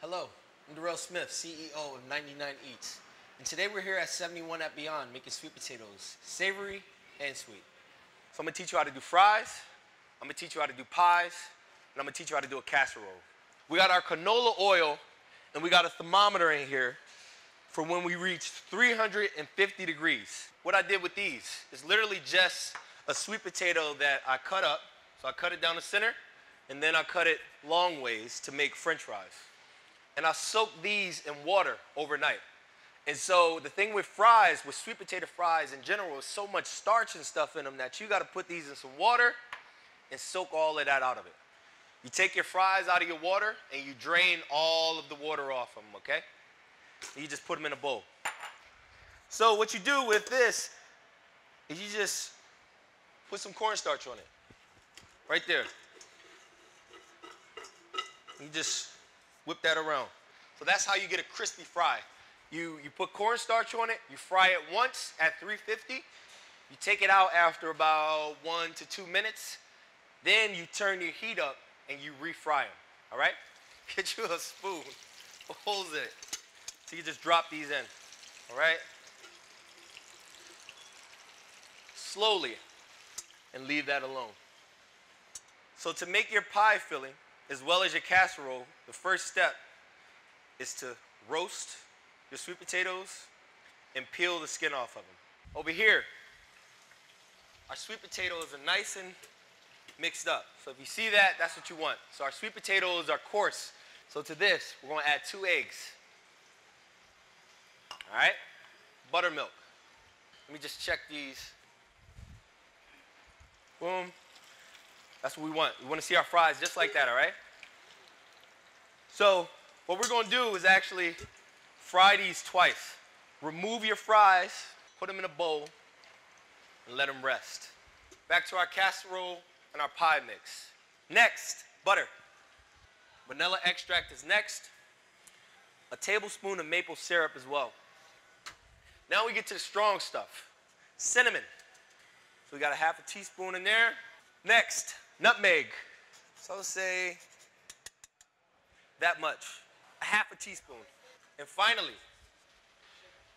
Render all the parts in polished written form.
Hello, I'm Darrell Smith, CEO of 99 Eats. And today we're here at 71 at Beyond making sweet potatoes, savory and sweet. So I'm gonna teach you how to do fries, I'm gonna teach you how to do pies, and I'm gonna teach you how to do a casserole. We got our canola oil and we got a thermometer in here for when we reach 350 degrees. What I did with these is literally just a sweet potato that I cut up. So I cut it down the center and then I cut it long ways to make French fries. And I soaked these in water overnight. And so the thing with fries, with sweet potato fries in general, is so much starch and stuff in them that you gotta put these in some water and soak all of that out of it. You take your fries out of your water and you drain all of the water off them, okay? And you just put them in a bowl. So what you do with this is you just put some cornstarch on it, right there. You just whip that around. So that's how you get a crispy fry. You put cornstarch on it, you fry it once at 350, you take it out after about 1 to 2 minutes, then you turn your heat up and you refry them, all right? Get you a spoon, holds it. So you just drop these in, all right? Slowly, and leave that alone. So to make your pie filling, as well as your casserole, the first step is to roast your sweet potatoes and peel the skin off of them. Over here, our sweet potatoes are nice and mixed up. So if you see that, that's what you want. So our sweet potatoes are coarse. So to this, we're going to add 2 eggs. All right? Buttermilk. Let me just check these. Boom. That's what we want. We want to see our fries just like that, all right? So what we're going to do is actually fry these twice. Remove your fries, put them in a bowl, and let them rest. Back to our casserole and our pie mix. Next, butter. Vanilla extract is next. A tablespoon of maple syrup as well. Now we get to the strong stuff. Cinnamon. So we got a ½ teaspoon in there. Next, nutmeg. So let's say that much, a ½ teaspoon. And finally,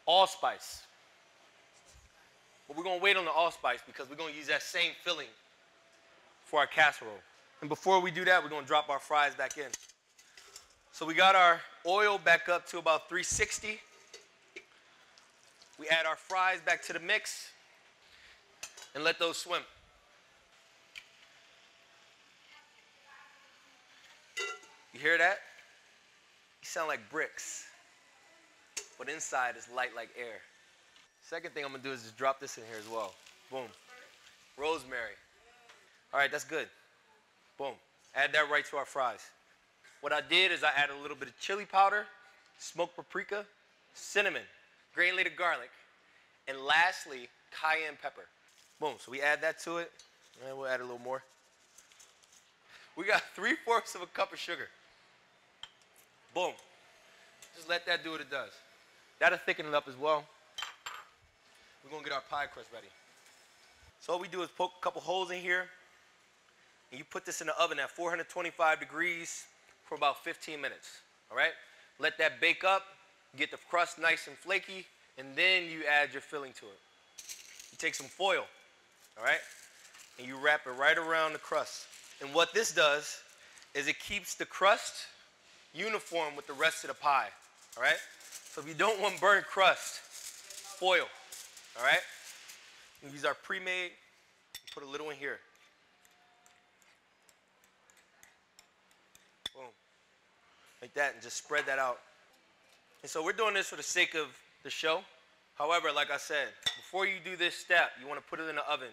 allspice. But we're gonna wait on the allspice because we're gonna use that same filling for our casserole. And before we do that, we're gonna drop our fries back in. So we got our oil back up to about 360. We add our fries back to the mix and let those swim. You hear that? You sound like bricks, but inside is light like air. Second thing I'm gonna do is just drop this in here as well. Boom. Rosemary. All right, that's good. Boom. Add that right to our fries. What I did is I added a little bit of chili powder, smoked paprika, cinnamon, granulated garlic, and lastly, cayenne pepper. Boom, so we add that to it, and we'll add a little more. We got 3/4 cup of sugar. Boom. Just let that do what it does. That'll thicken it up as well. We're gonna get our pie crust ready. So all we do is poke a couple holes in here, and you put this in the oven at 425 degrees for about 15 minutes, all right? Let that bake up, get the crust nice and flaky, and then you add your filling to it. You take some foil, all right? And you wrap it right around the crust. And what this does is it keeps the crust uniform with the rest of the pie, all right? So if you don't want burnt crust, foil, all right? We use our pre-made, put a little in here. Boom. Like that, and just spread that out. And so we're doing this for the sake of the show. However, like I said, before you do this step, you want to put it in the oven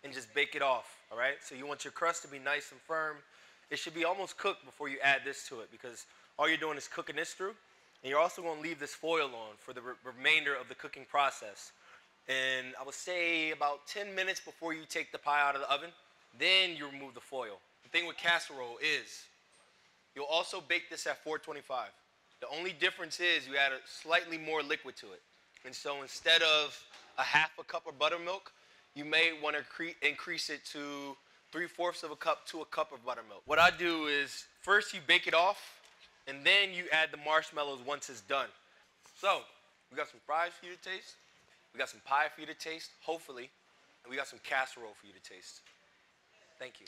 and just bake it off, all right? So you want your crust to be nice and firm. It should be almost cooked before you add this to it because all you're doing is cooking this through. And you're also going to leave this foil on for the remainder of the cooking process. And I would say about 10 minutes before you take the pie out of the oven, then you remove the foil. The thing with casserole is you'll also bake this at 425. The only difference is you add a slightly more liquid to it. And so instead of a ½ cup of buttermilk, you may want to increase it to 3/4 cup to a cup of buttermilk. What I do is first you bake it off And then you add the marshmallows once it's done. So, we got some fries for you to taste. We got some pie for you to taste, hopefully. And we got some casserole for you to taste. Thank you.